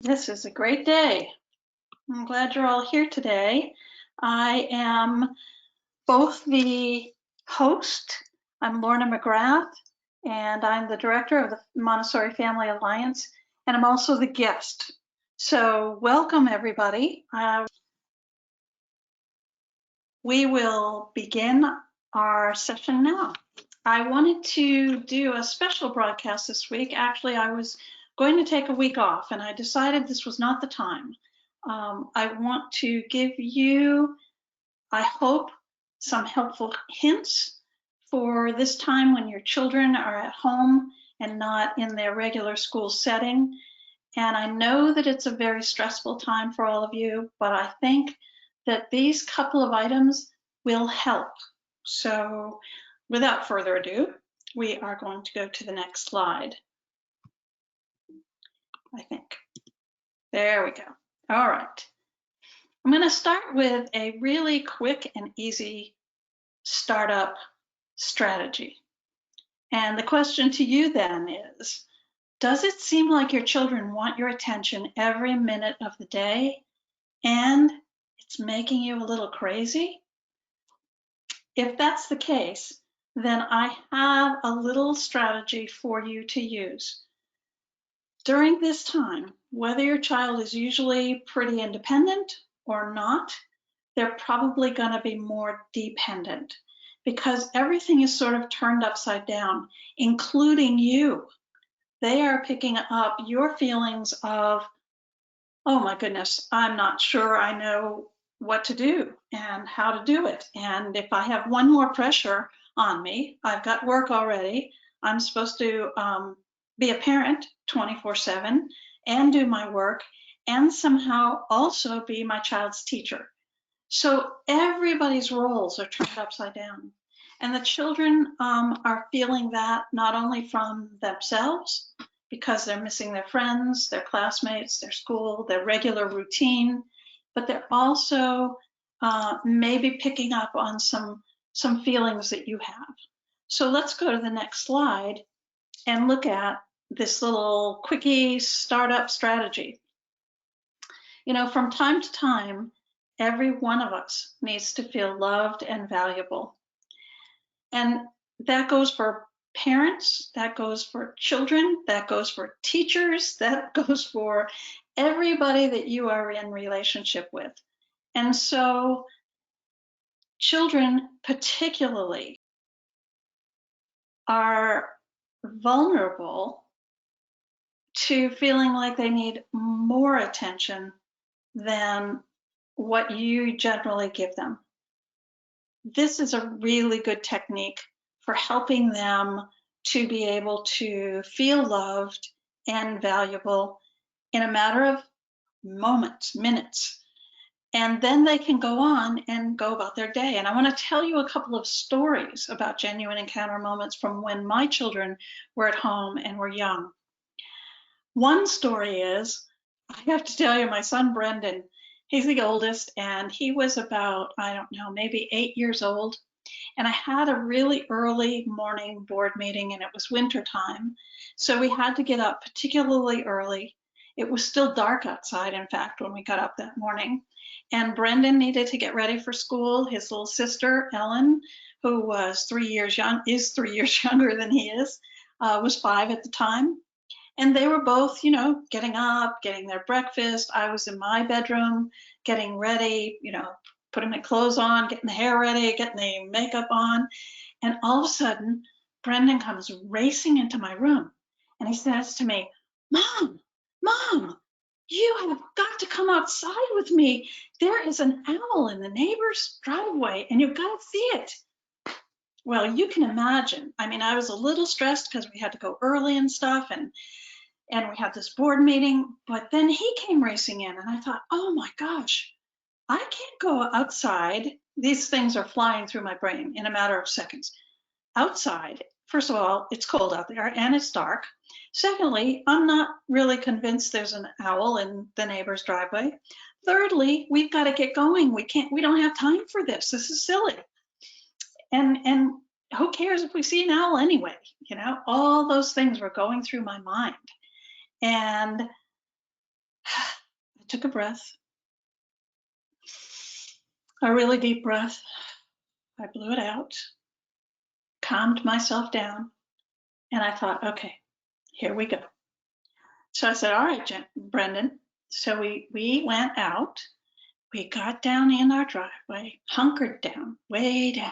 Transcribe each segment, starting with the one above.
This is a great day. I'm glad you're all here today. I am both the host, I'm Lorna McGrath, and I'm the director of the Montessori Family Alliance, and I'm also the guest. So welcome everybody. We will begin our session now. I wanted to do a special broadcast this week. Actually, I was going to take a week off and I decided this was not the time. I want to give you, I hope, some helpful hints for this time when your children are at home and not in their regular school setting. And I know that it's a very stressful time for all of you, but I think that these couple of items will help. So without further ado, we are going to go to the next slide. I think. There we go. All right. I'm going to start with a really quick and easy startup strategy. And the question to you then is, does it seem like your children want your attention every minute of the day and it's making you a little crazy? If that's the case, then I have a little strategy for you to use. During this time, whether your child is usually pretty independent or not, they're probably going to be more dependent because everything is sort of turned upside down, including you. They are picking up your feelings of, oh my goodness, I'm not sure I know what to do and how to do it. And if I have one more pressure on me, I've got work already. I'm supposed to be a parent 24/7 and do my work and somehow also be my child's teacher. So everybody's roles are turned upside down. And the children are feeling that not only from themselves, because they're missing their friends, their classmates, their school, their regular routine, but they're also maybe picking up on some feelings that you have. So let's go to the next slide and look at this little quickie startup strategy. You know, from time to time, every one of us needs to feel loved and valuable. And that goes for parents, that goes for children, that goes for teachers, that goes for everybody that you are in relationship with. And so children particularly are vulnerable to feeling like they need more attention than what you generally give them. This is a really good technique for helping them to be able to feel loved and valuable in a matter of moments, minutes. And then they can go on and go about their day. And I want to tell you a couple of stories about genuine encounter moments from when my children were at home and were young. One story is, I have to tell you, my son Brendan, he's the oldest, and he was about, I don't know, maybe 8 years old. And I had a really early morning board meeting, and it was winter time. So we had to get up particularly early. It was still dark outside, in fact, when we got up that morning. And Brendan needed to get ready for school. His little sister, Ellen, who was 3 years young, is 3 years younger than he is, was 5 at the time. And they were both, you know, getting up, getting their breakfast. I was in my bedroom, getting ready, you know, putting my clothes on, getting the hair ready, getting the makeup on. And all of a sudden, Brendan comes racing into my room and he says to me, Mom, you have got to come outside with me. There is an owl in the neighbor's driveway and you've got to see it. Well, you can imagine. I mean, I was a little stressed because we had to go early and stuff, and we had this board meeting, but then he came racing in and I thought, oh my gosh, I can't go outside. These things are flying through my brain in a matter of seconds. Outside, first of all, it's cold out there and it's dark. Secondly, I'm not really convinced there's an owl in the neighbor's driveway. Thirdly, we've got to get going. We don't have time for this. This is silly. And who cares if we see an owl anyway? You know, all those things were going through my mind. And took a breath, a really deep breath. I blew it out, calmed myself down, and I thought, okay, here we go. So I said, all right, Brendan. So we went out, we got down in our driveway, hunkered down, way down,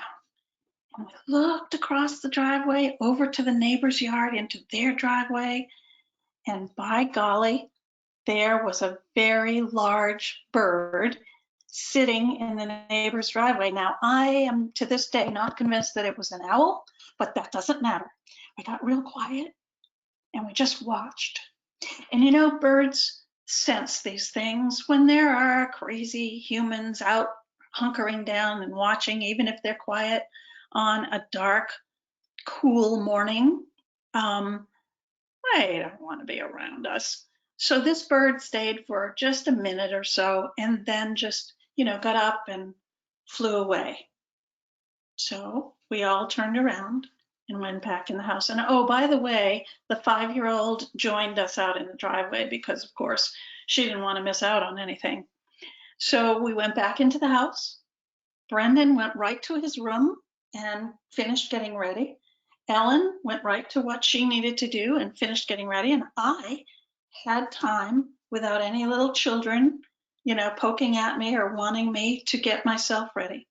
and we looked across the driveway over to the neighbor's yard into their driveway. And by golly, there was a very large bird sitting in the neighbor's driveway. Now, I am to this day not convinced that it was an owl, but that doesn't matter. We got real quiet and we just watched. And you know, birds sense these things when there are crazy humans out hunkering down and watching, even if they're quiet on a dark, cool morning. They don't want to be around us. So this bird stayed for just a minute or so and then just, got up and flew away. So we all turned around and went back in the house. And oh, by the way, the 5-year-old joined us out in the driveway because, of course, she didn't want to miss out on anything. So we went back into the house. Brendan went right to his room and finished getting ready. Ellen went right to what she needed to do and finished getting ready. And I had time without any little children, poking at me or wanting me to get myself ready.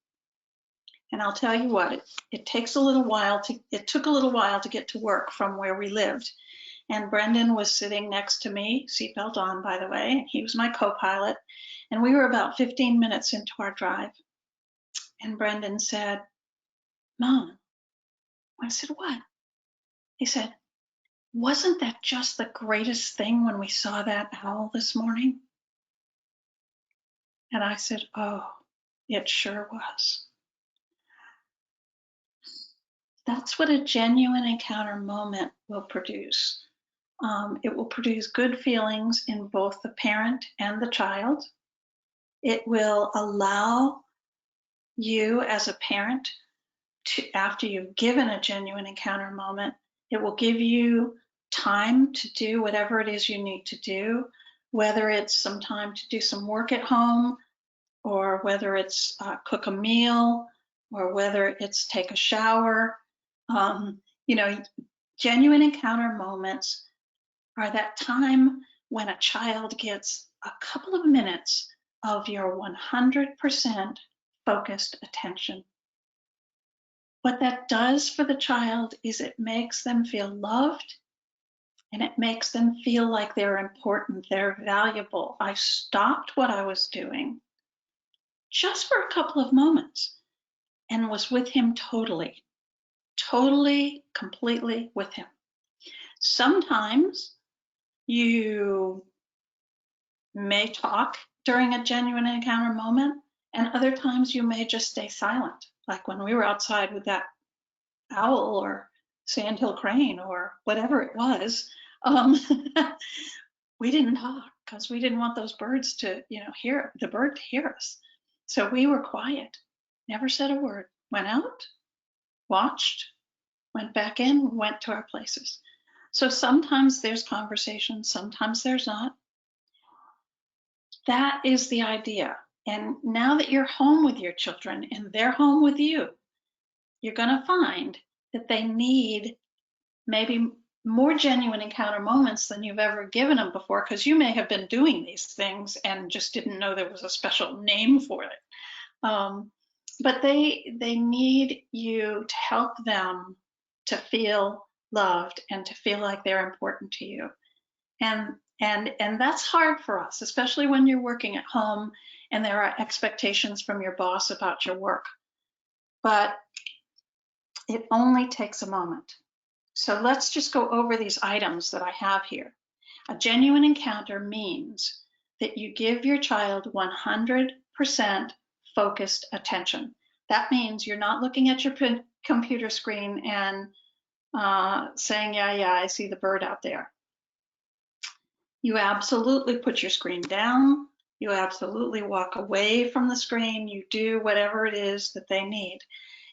And I'll tell you what, it took a little while to get to work from where we lived. And Brendan was sitting next to me, seatbelt on, by the way, and he was my co-pilot. And we were about 15 minutes into our drive. And Brendan said, Mom. I said, what? He said, wasn't that just the greatest thing when we saw that owl this morning? And I said, oh, it sure was. That's what a genuine encounter moment will produce. It will produce good feelings in both the parent and the child. It will allow you as a parent to, after you've given a genuine encounter moment, it will give you time to do whatever it is you need to do, whether it's some time to do some work at home, or whether it's cook a meal, or whether it's take a shower. Genuine encounter moments are that time when a child gets a couple of minutes of your 100% focused attention. What that does for the child is it makes them feel loved, and it makes them feel like they're important, they're valuable. I stopped what I was doing just for a couple of moments and was with him totally, completely with him. Sometimes you may talk during a genuine encounter moment, and other times you may just stay silent, like when we were outside with that owl or sandhill crane or whatever it was. We didn't talk because we didn't want those birds to, hear the bird to hear us. So we were quiet, never said a word, went out, watched, went back in, went to our places. So sometimes there's conversation, sometimes there's not. That is the idea. And now that you're home with your children and they're home with you, you're going to find that they need maybe more genuine encounter moments than you've ever given them before, because you may have been doing these things and just didn't know there was a special name for it. But they need you to help them to feel loved and to feel like they're important to you. And that's hard for us, especially when you're working at home and there are expectations from your boss about your work. But it only takes a moment. So let's just go over these items that I have here. A genuine encounter means that you give your child 100% focused attention. That means you're not looking at your computer screen and saying, yeah, I see the bird out there. You absolutely put your screen down. You absolutely walk away from the screen. You do whatever it is that they need.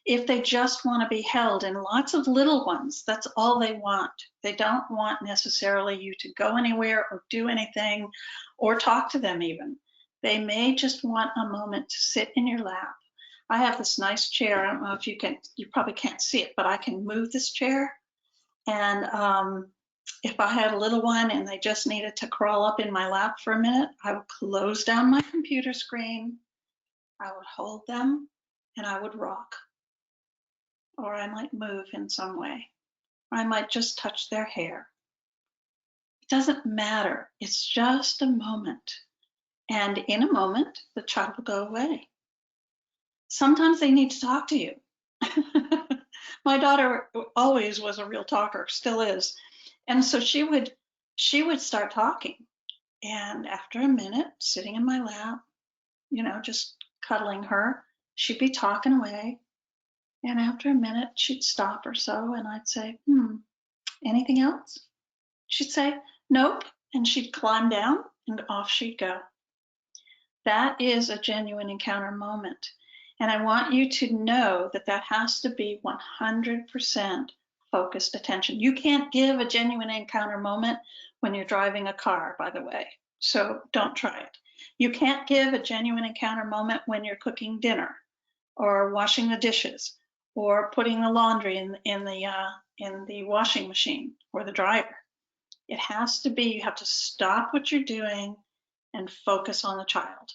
If they just want to be held, and lots of little ones, that's all they want. They don't want necessarily you to go anywhere or do anything or talk to them even. They may just want a moment to sit in your lap. I have this nice chair. I don't know if you probably can't see it, but I can move this chair. And if I had a little one and they just needed to crawl up in my lap for a minute, I would close down my computer screen, I would hold them, and I would rock. Or I might move in some way. Or I might just touch their hair. It doesn't matter. It's just a moment. And in a moment, the child will go away. Sometimes they need to talk to you. My daughter always was a real talker, still is. And so she would start talking. And after a minute, sitting in my lap, just cuddling her, she'd be talking away. And after a minute, she'd stop or so, and I'd say, anything else? She'd say, nope. And she'd climb down and off she'd go. That is a genuine encounter moment. And I want you to know that that has to be 100% focused attention. You can't give a genuine encounter moment when you're driving a car, by the way. So don't try it. You can't give a genuine encounter moment when you're cooking dinner or washing the dishes or putting the laundry in the washing machine or the dryer. It has to be, you have to stop what you're doing and focus on the child.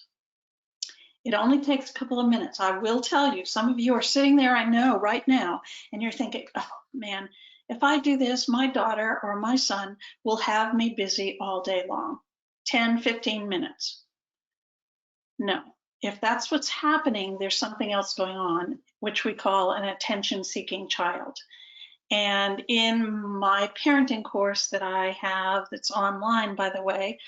It only takes a couple of minutes. I will tell you, some of you are sitting there, I know, right now, and you're thinking, oh man, if I do this, my daughter or my son will have me busy all day long, 10, 15 minutes. No, if that's what's happening, there's something else going on, which we call an attention-seeking child. And in my parenting course that I have, that's online, by the way,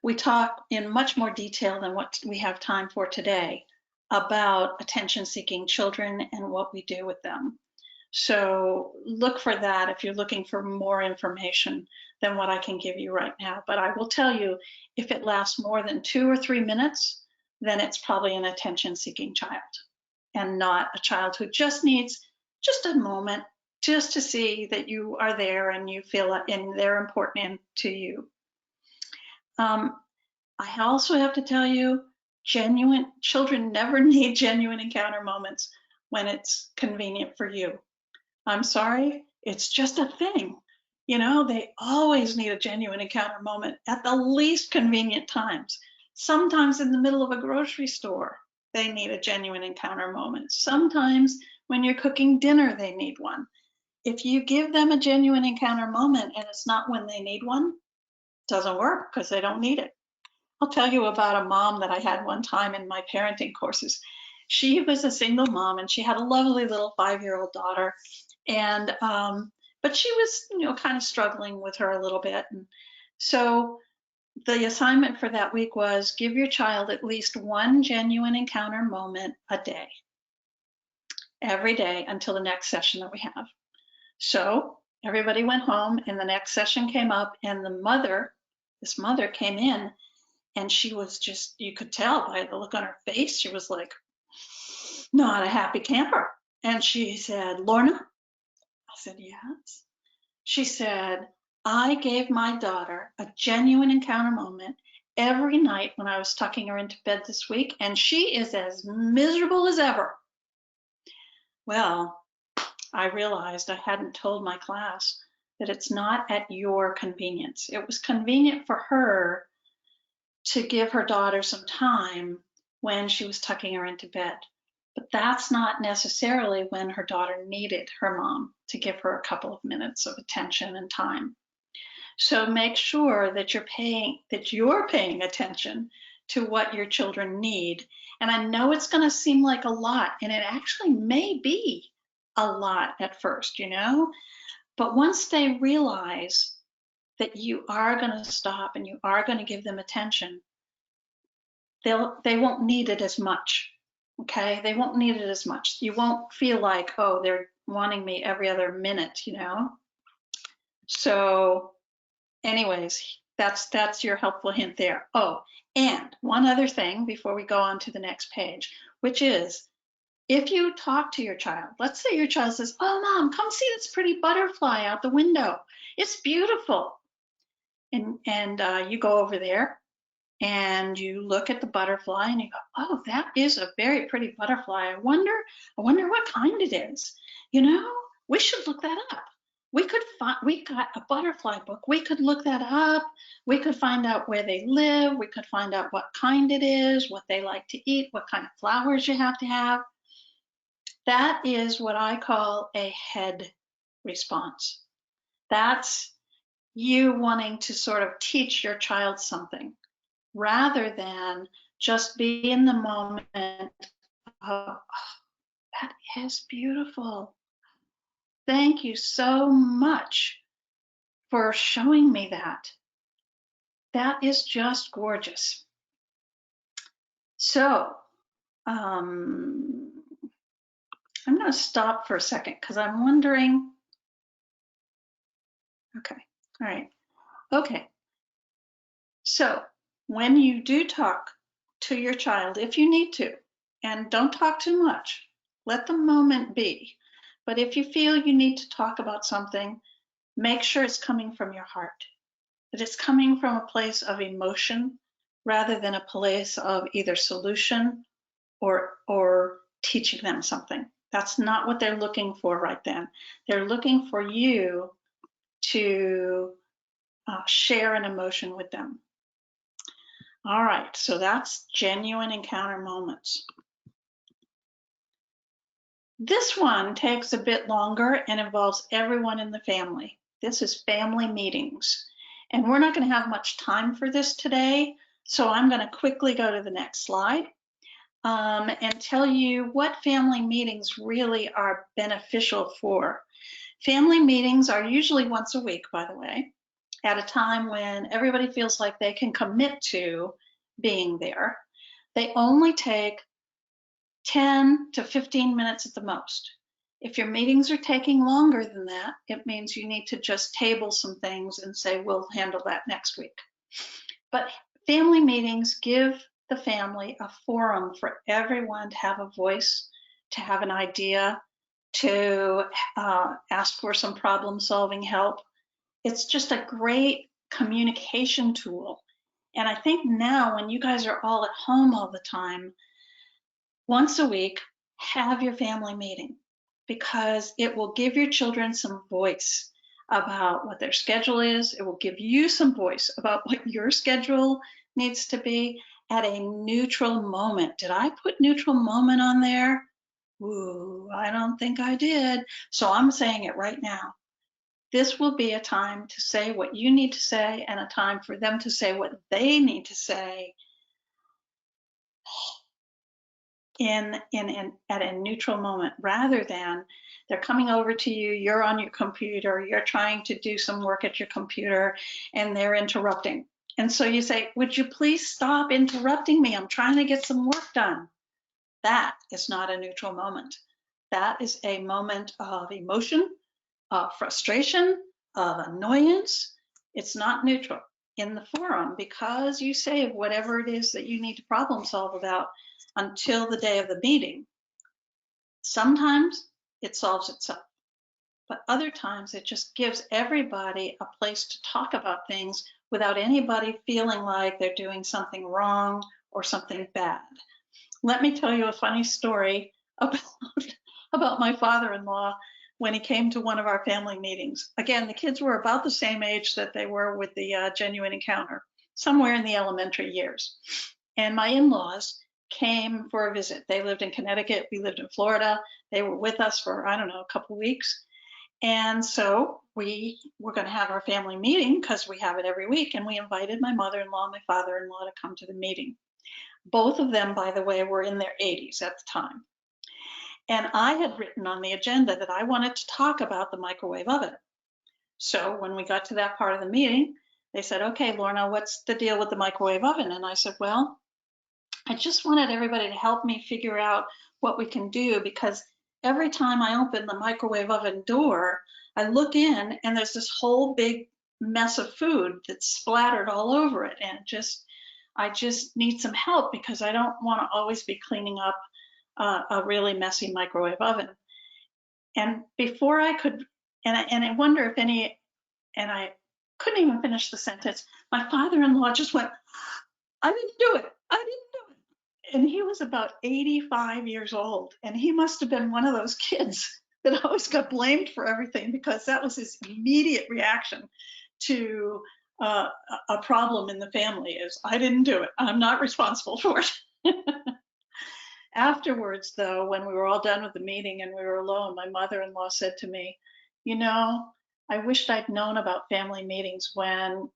we talk in much more detail than what we have time for today about attention-seeking children and what we do with them. So look for that if you're looking for more information than what I can give you right now. But I will tell you, if it lasts more than 2 or 3 minutes, then it's probably an attention-seeking child and not a child who just needs just a moment just to see that you are there and you feel and they're important to you. I also have to tell you, children never need genuine encounter moments when it's convenient for you. I'm sorry, it's just a thing. They always need a genuine encounter moment at the least convenient times. Sometimes in the middle of a grocery store, they need a genuine encounter moment. Sometimes when you're cooking dinner, they need one. If you give them a genuine encounter moment and it's not when they need one, it doesn't work because they don't need it. I'll tell you about a mom that I had one time in my parenting courses. She was a single mom and she had a lovely little 5-year-old daughter. And, but she was, kind of struggling with her a little bit. And so the assignment for that week was give your child at least one genuine encounter moment a day, every day until the next session that we have. So everybody went home and the next session came up and this mother came in. And she was just, you could tell by the look on her face, she was like, not a happy camper. And she said, Lorna? I said, yes. She said, I gave my daughter a genuine encounter moment every night when I was tucking her into bed this week, and she is as miserable as ever. Well, I realized I hadn't told my class that it's not at your convenience. It was convenient for her to give her daughter some time when she was tucking her into bed. But that's not necessarily when her daughter needed her mom to give her a couple of minutes of attention and time. So make sure that you're paying attention to what your children need. And I know it's going to seem like a lot, and it actually may be a lot at first, but once they realize that you are going to stop and you are going to give them attention, they won't need it as much. Okay, they won't need it as much. You won't feel like, oh, they're wanting me every other minute, So anyways, that's your helpful hint there. Oh, and one other thing before we go on to the next page. which is if you talk to your child, let's say your child says, "Oh, Mom, come see this pretty butterfly out the window. It's beautiful." And you go over there and you look at the butterfly and you go, "Oh, that is a very pretty butterfly. I wonder what kind it is. You know, we should look that up. We got a butterfly book. We could look that up. We could find out where they live. We could find out what kind it is, what they like to eat, what kind of flowers you have to have." That is what I call a head response. That's you wanting to sort of teach your child something rather than just be in the moment of, "Oh, that is beautiful. Thank you so much for showing me that. That is just gorgeous." So I'm going to stop for a second because I'm wondering. Okay. All right. Okay. So when you do talk to your child, if you need to, and don't talk too much, let the moment be. But if you feel you need to talk about something, make sure it's coming from your heart, that it's coming from a place of emotion rather than a place of either solution or teaching them something. That's not what they're looking for right then. They're looking for you to share an emotion with them. All right, so that's genuine encounter moments. This one takes a bit longer and involves everyone in the family. This is family meetings. And we're not going to have much time for this today, so I'm going to quickly go to the next slide and tell you what family meetings really are beneficial for. Family meetings are usually once a week, by the way, at a time when everybody feels like they can commit to being there. They only take 10 to 15 minutes at the most. If your meetings are taking longer than that, it means you need to just table some things and say, "We'll handle that next week." But family meetings give the family a forum for everyone to have a voice, to have an idea, to ask for some problem-solving help. It's just a great communication tool. And I think now when you guys are all at home all the time, once a week, have your family meeting because it will give your children some voice about what their schedule is. It will give you some voice about what your schedule needs to be at a neutral moment. Did I put neutral moment on there? Ooh, I don't think I did. So I'm saying it right now. This will be a time to say what you need to say and a time for them to say what they need to say at a neutral moment, rather than they're coming over to you, you're on your computer, you're trying to do some work at your computer, and they're interrupting. And so you say, "Would you please stop interrupting me? I'm trying to get some work done." That is not a neutral moment. That is a moment of emotion, of frustration, of annoyance. It's not neutral in the forum because you save whatever it is that you need to problem solve about until the day of the meeting. Sometimes it solves itself, but other times it just gives everybody a place to talk about things without anybody feeling like they're doing something wrong or something bad. Let me tell you a funny story about my father-in-law when he came to one of our family meetings. Again, the kids were about the same age that they were with the genuine encounter, somewhere in the elementary years. And my in-laws came for a visit. They lived in Connecticut. We lived in Florida. They were with us for, I don't know, a couple of weeks. And so we were going to have our family meeting because we have it every week. And we invited my mother-in-law and my father-in-law to come to the meeting. Both of them, by the way, were in their 80s at the time. And I had written on the agenda that I wanted to talk about the microwave oven. So when we got to that part of the meeting, they said, "Okay, Lorna, what's the deal with the microwave oven?" And I said, "Well, I just wanted everybody to help me figure out what we can do, because every time I open the microwave oven door, I look in and there's this whole big mess of food that's splattered all over it. And I just need some help because I don't want to always be cleaning up a really messy microwave oven. And before I could, and I wonder if any, and I couldn't even finish the sentence. My father-in-law just went, I didn't do it. I didn't do it. And he was about 85 years old. And he must have been one of those kids that always got blamed for everything, because that was his immediate reaction to a problem in the family is, I didn't do it. I'm not responsible for it. Afterwards, though, when we were all done with the meeting and we were alone, my mother-in-law said to me, you know, I wished I'd known about family meetings when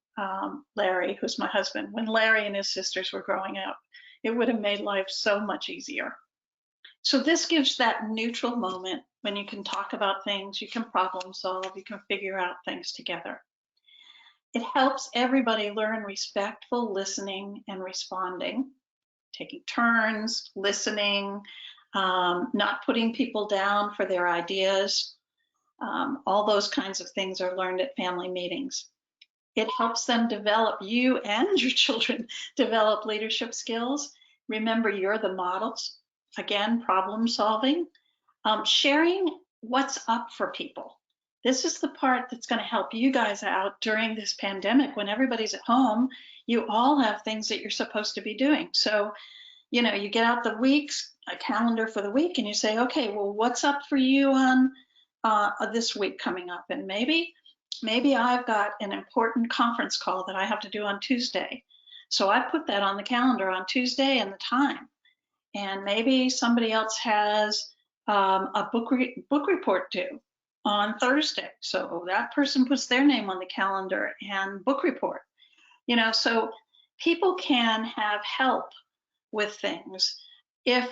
Larry, who's my husband, when Larry and his sisters were growing up. It would have made life so much easier. So this gives that neutral moment when you can talk about things, you can problem solve, you can figure out things together. It helps everybody learn respectful listening and responding, taking turns, listening, not putting people down for their ideas. All those kinds of things are learned at family meetings. It helps them develop, you and your children develop leadership skills. Remember, you're the models. Again, problem solving, sharing what's up for people. This is the part that's going to help you guys out during this pandemic. When everybody's at home, you all have things that you're supposed to be doing. So, you know, you get out the weeks, a calendar for the week, and you say, okay, well, what's up for you on this week coming up? And maybe I've got an important conference call that I have to do on Tuesday. So I put that on the calendar on Tuesday and the time. And maybe somebody else has a book report due on Thursday. So that person puts their name on the calendar and book report. You know, so people can have help with things if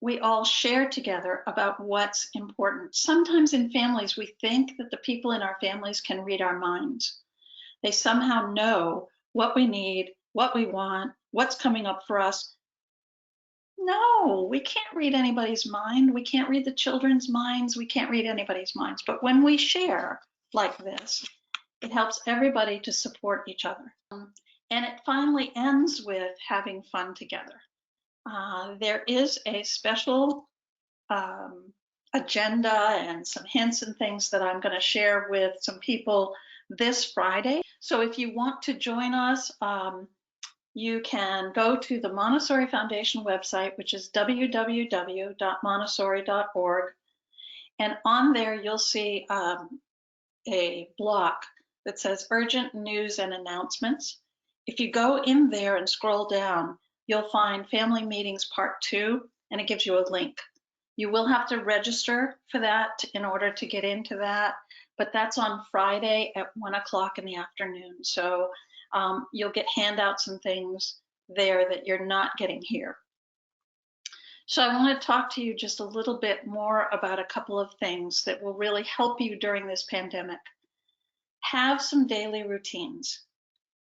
we all share together about what's important. Sometimes in families, we think that the people in our families can read our minds. They somehow know what we need, what we want, what's coming up for us. No, we can't read anybody's mind. We can't read the children's minds. We can't read anybody's minds. But when we share like this, it helps everybody to support each other. And it finally ends with having fun together. There is a special agenda and some hints and things that I'm going to share with some people this Friday. So if you want to join us, you can go to the Montessori Foundation website, which is www.montessori.org. And on there, you'll see a block that says Urgent News and Announcements. If you go in there and scroll down, you'll find Family Meetings Part 2, and it gives you a link. You will have to register for that in order to get into that, but that's on Friday at 1 o'clock in the afternoon. So you'll get handouts and things there that you're not getting here. So I want to talk to you just a little bit more about a couple of things that will really help you during this pandemic. Have some daily routines,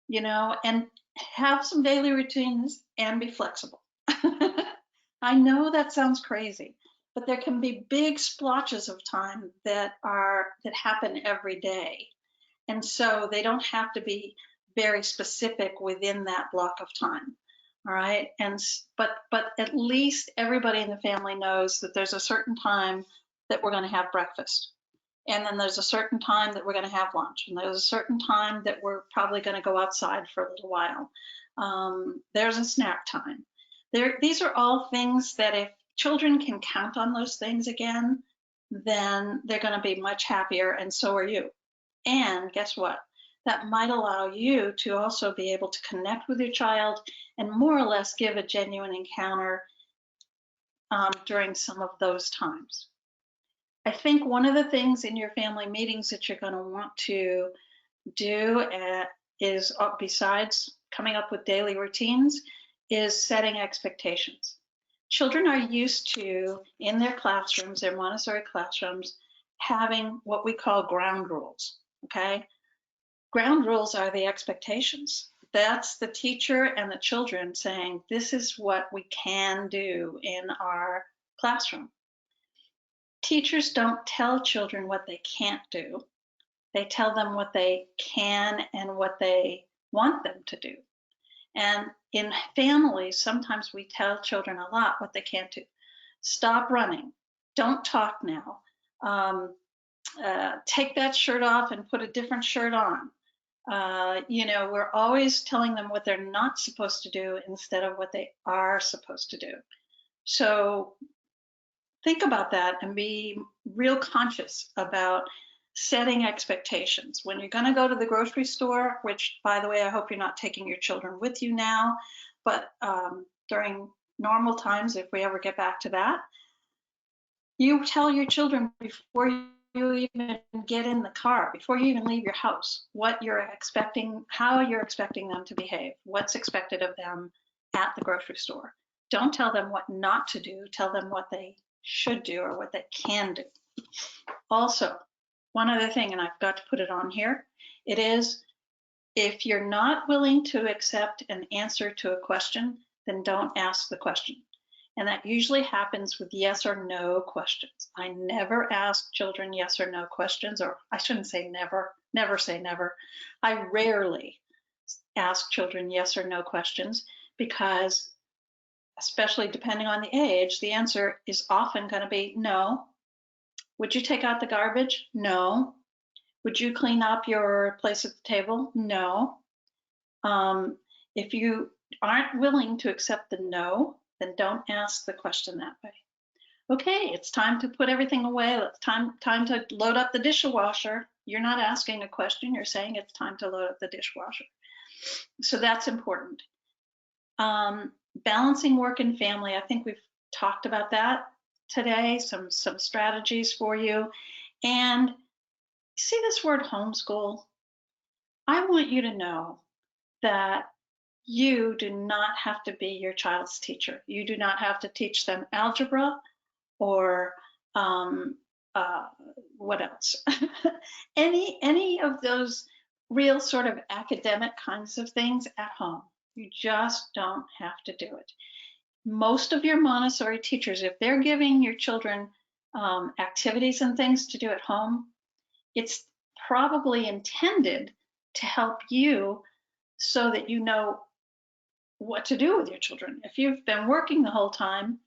you know, and have some daily routines and be flexible. I know that sounds crazy, but there can be big splotches of time that happen every day. And so they don't have to be very specific within that block of time. All right. But at least everybody in the family knows that there's a certain time that we're going to have breakfast. And then there's a certain time that we're going to have lunch. And there's a certain time that we're probably going to go outside for a little while. There's a snack time. These are all things that if children can count on those things again, then they're going to be much happier, and so are you. And guess what? That might allow you to also be able to connect with your child and more or less give a genuine encounter during some of those times. I think one of the things in your family meetings that you're going to want to do is, besides coming up with daily routines, is setting expectations. Children are used to, in their classrooms, their Montessori classrooms, having what we call ground rules, okay? Ground rules are the expectations. That's the teacher and the children saying, this is what we can do in our classroom. Teachers don't tell children what they can't do. They tell them what they can and what they want them to do. And in families, sometimes we tell children a lot what they can't do. Stop running. Don't talk now. Take that shirt off and put a different shirt on. We're always telling them what they're not supposed to do instead of what they are supposed to do. So think about that and be real conscious about setting expectations. When you're going to go to the grocery store, which, by the way, I hope you're not taking your children with you now, but during normal times, if we ever get back to that, you tell your children before you even get in the car, before you even leave your house, what you're expecting, how you're expecting them to behave, what's expected of them at the grocery store. Don't tell them what not to do, tell them what they should do or what they can do. Also, one other thing, and I've got to put it on here, it is, if you're not willing to accept an answer to a question, then don't ask the question. And that usually happens with yes or no questions. I never ask children yes or no questions, or I shouldn't say never, never say never. I rarely ask children yes or no questions because, especially depending on the age, the answer is often going to be no. Would you take out the garbage? No. Would you clean up your place at the table? No. If you aren't willing to accept the no, then don't ask the question that way. Okay, it's time to put everything away. It's time to load up the dishwasher. You're not asking a question, you're saying it's time to load up the dishwasher. So that's important. Balancing work and family, I think we've talked about that today, some strategies for you. And see this word homeschool? I want you to know that you do not have to be your child's teacher. You do not have to teach them algebra or what else? any of those real sort of academic kinds of things at home. You just don't have to do it. Most of your Montessori teachers, if they're giving your children activities and things to do at home, it's probably intended to help you so that you know what to do with your children. If you've been working the whole time,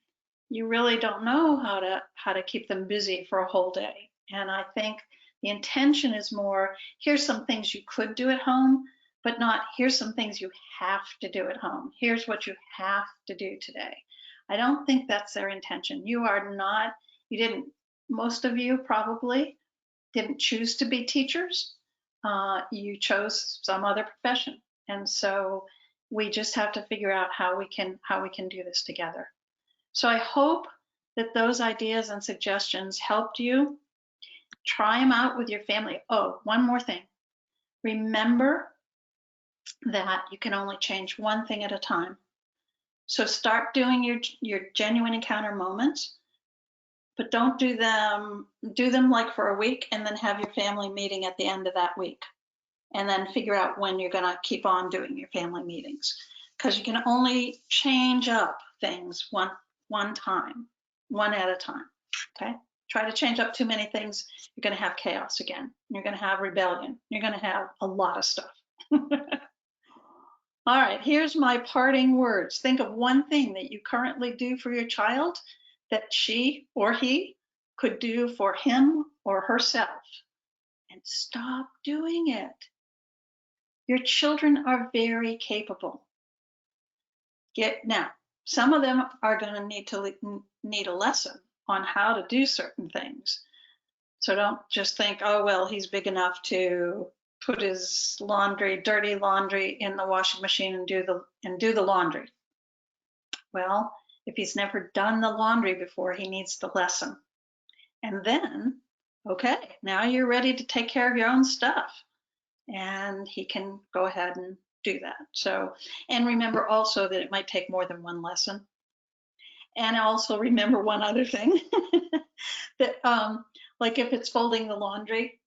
you really don't know how to keep them busy for a whole day. And I think the intention is more, here's some things you could do at home, but not here's some things you have to do at home. Here's what you have to do today. I don't think that's their intention. Most of you probably didn't choose to be teachers. You chose some other profession. And so we just have to figure out how we can do this together. So I hope that those ideas and suggestions helped you. Try them out with your family. Oh, one more thing. Remember that you can only change one thing at a time. So start doing your genuine encounter moments, but don't do them like for a week and then have your family meeting at the end of that week. And then figure out when you're going to keep on doing your family meetings, because you can only change up things one time, one at a time. Okay, try to change up too many things, you're going to have chaos again. You're going to have rebellion. You're going to have a lot of stuff. All right, here's my parting words. Think of one thing that you currently do for your child that she or he could do for him or herself, and stop doing it. Your children are very capable. Now, some of them are going to need a lesson on how to do certain things. So don't just think, oh, well, he's big enough to put his dirty laundry in the washing machine and do the laundry. Well, if he's never done the laundry before, he needs the lesson. And then, okay, now you're ready to take care of your own stuff. And he can go ahead and do that. So, and remember also that it might take more than one lesson. And also remember one other thing, that like if it's folding the laundry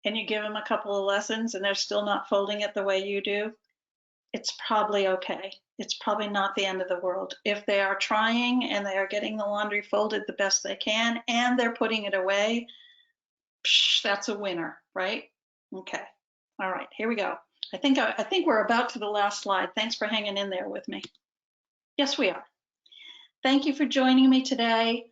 and you give them a couple of lessons and they're still not folding it the way you do, it's probably okay. It's probably not the end of the world. If they are trying and they are getting the laundry folded the best they can and they're putting it away, that's a winner, right? Okay. All right, here we go. I think we're about to the last slide. Thanks for hanging in there with me. Yes, we are. Thank you for joining me today.